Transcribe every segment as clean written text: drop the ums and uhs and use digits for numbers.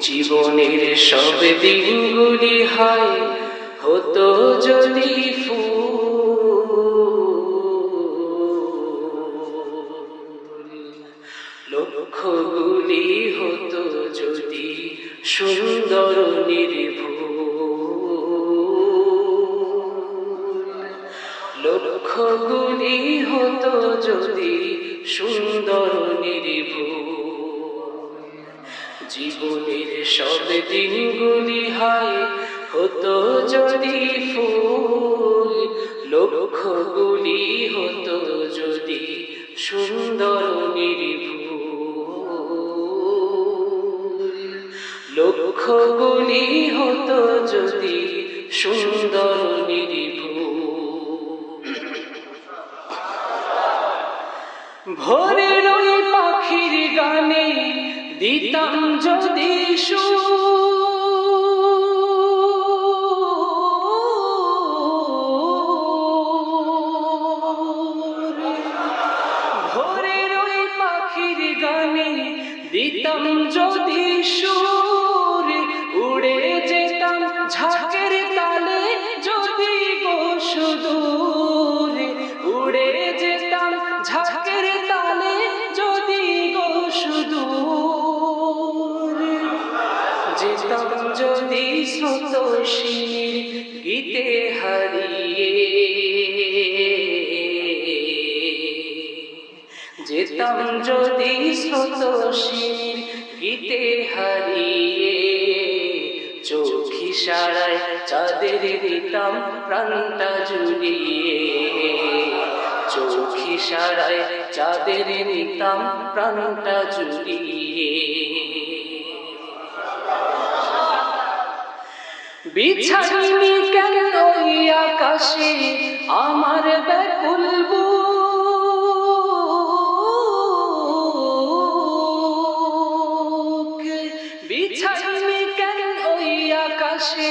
জীবনের সব দিনগুলি হয় হতো যদি ফুল, লক্ষগুলি হতো যদি সুন্দর নির্ভুল, লক্ষগুলি হতো যদি সুন্দর নির্ভুল। জীবনের সব দিনগুলি হয় হতো যদি ফুল, লক্ষগুলি হতো যদি সুন্দর নির্ভুল, লক্ষগুলি হতো যদি সুন্দর নির্ভুল। ভোরের ওই পাখির গানে দিতাম যদি সুর, ভোরের ওই পাখির গানে দিতাম যদি সুর, উড়ে যেতাম ঝাঁকের তালে যদি গো সুদূর, উড়ে যেতাম ঝাঁকের তালে যদি গো সুদূর, যেতাম যদি স্রোতস্বিনীর গীতে হারিয়ে, যেতাম যদি স্রোতস্বিনীর গীতে হারিয়ে, চোখ ইশারায় চাঁদের দিতাম প্রাণটা জুড়িয়ে, চোখ ইশারায় চাঁদের দিতাম প্রাণটা জুড়িয়ে। বিছাইনি কেন ওই আকাশে আমার ব্যাকুল বুক, বিছাইনি কেন ওই আকাশে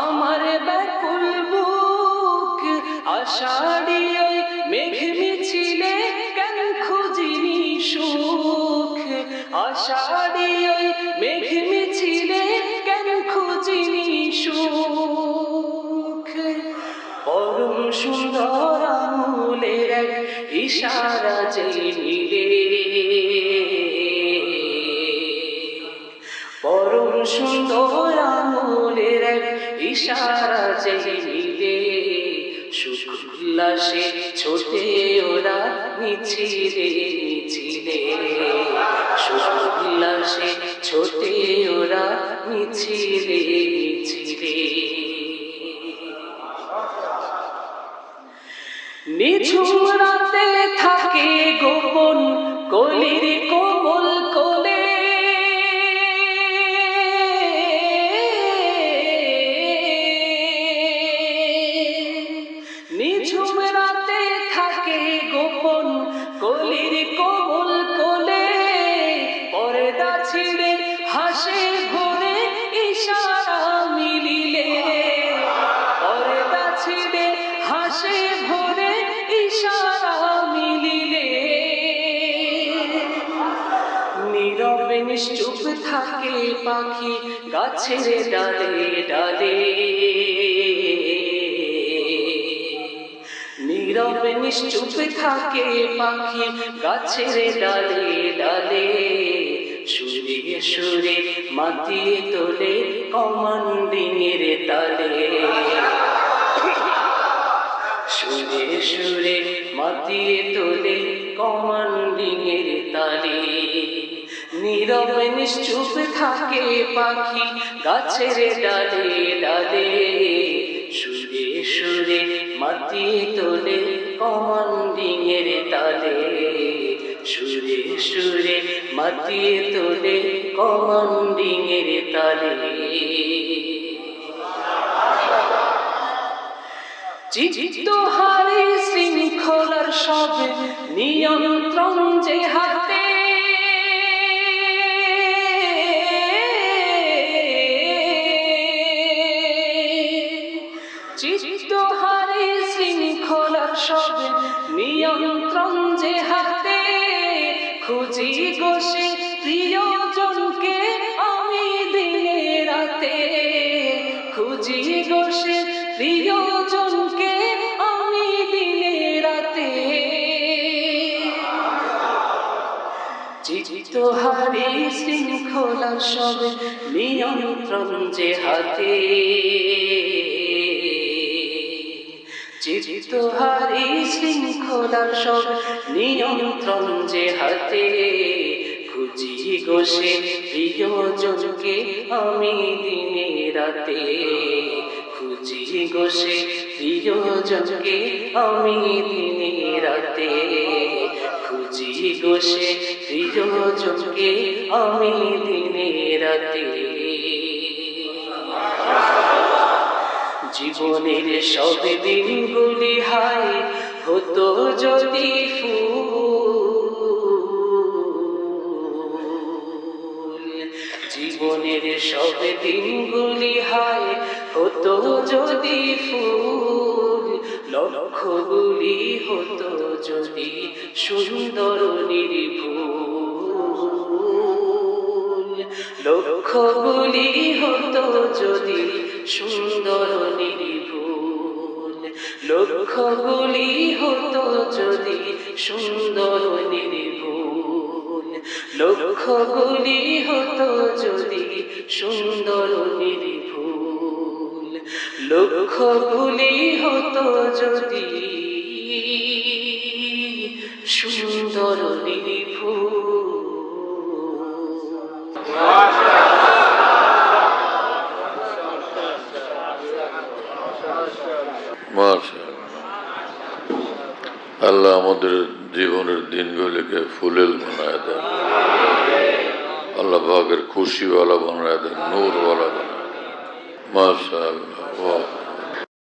আমার ব্যাকুল বুক, আষাঢ়ি ওই মেঘ মিছিলে কেন খুঁজিনি সুখ, আষাঢ়ি ওই মেঘ মিছিলে কেন খুঁজিনি সুখ, পরম সুন্দর আঙুলের এক ইশারা যে নিলে, পরম সুন্দর আঙুলের এক ইশারা যে নিলে, সুখ উল্লাসে ছোটে ওরা মিছিলে মিছিলে, সুখ উল্লাসে ছোটে ওরা মিছিলে মিছিলে। নিঝুম রাতে থাকে গোপন কলির কোমল কোলে, নিঝুম রাতে থাকে গোপন কলির কোমল কোলে, পর্দা ছিঁড়ে হাসে ভোরে ইশারা মিলিলে, পর্দা ছিঁড়ে হাসে ভোরে ইশারা মিলিলে, নীরবে নিশ্চুপ থাকে পাখি গাছের ডালে ডালে, নীরবে নিশ্চুপ থাকে পাখি গাছের ডালে ডালে, সুরে সুরে মাতিয়ে তোলে কমান্ডিংয়ের তালে, সুরে সুরে মাতিয়ে তোলে কমান্ডিংয়ের তালে। নীরবে নিশ্চুপ থাকে পাখি গাছের ডালে ডালে, সুরে সুরে মাতিয়ে তোলে কমান্ডিংয়ের তালে, সুরে সুরে মাতিয়ে তোলে কমান্ডিংয়ের তালে। চিত্ত হারে শৃঙ্খলার সব নিয়ন্ত্রণ যে হাতে, চিত্ত হারে শৃঙ্খলার সব নিয়ন্ত্রণ যে হাতে, খুঁজি গোসে প্রিয়জনকে আমি শৃঙ্খলার সব নিয়ন্ত্রণ যে হাতে, চিত্তহারী শৃঙ্খলার সব নিয়ন্ত্রণ যে হাতে, খুঁজি গো সে প্রিয়জনকে আমি দিনে রাতে, খুঁজি গো সে প্রিয়জনকে আমি দিনে রাতে, খুঁজি গো সে প্রিয়জনকে আমি দিনে রাতে। জীবনের সব দিনগুলি হায় হতো যদি ফুল, জীবনের সব দিনগুলি হায় হতো যদি ফুল, লক্ষ্যগুলি হতো যদি সুন্দর নির্ভুল, লক্ষ্যগুলি হতো যদি সুন্দর নির্ভুল, লক্ষ্যগুলি হতো যদি সুন্দর নির্ভুল, লক্ষ্যগুলি হতো যদি সুন্দর নির্ভুল, লক্ষ্যগুলি হতো যদি সুন্দর নির্ভুল। আল্লাহ আমাদের জীবনের দিনগুলিকে ফুলেল বানায় দেন, আল্লাহ পাকের খুশিওয়ালা বানায় দেন, নূরওয়ালা বানায় দেন। মাশাআল্লাহ।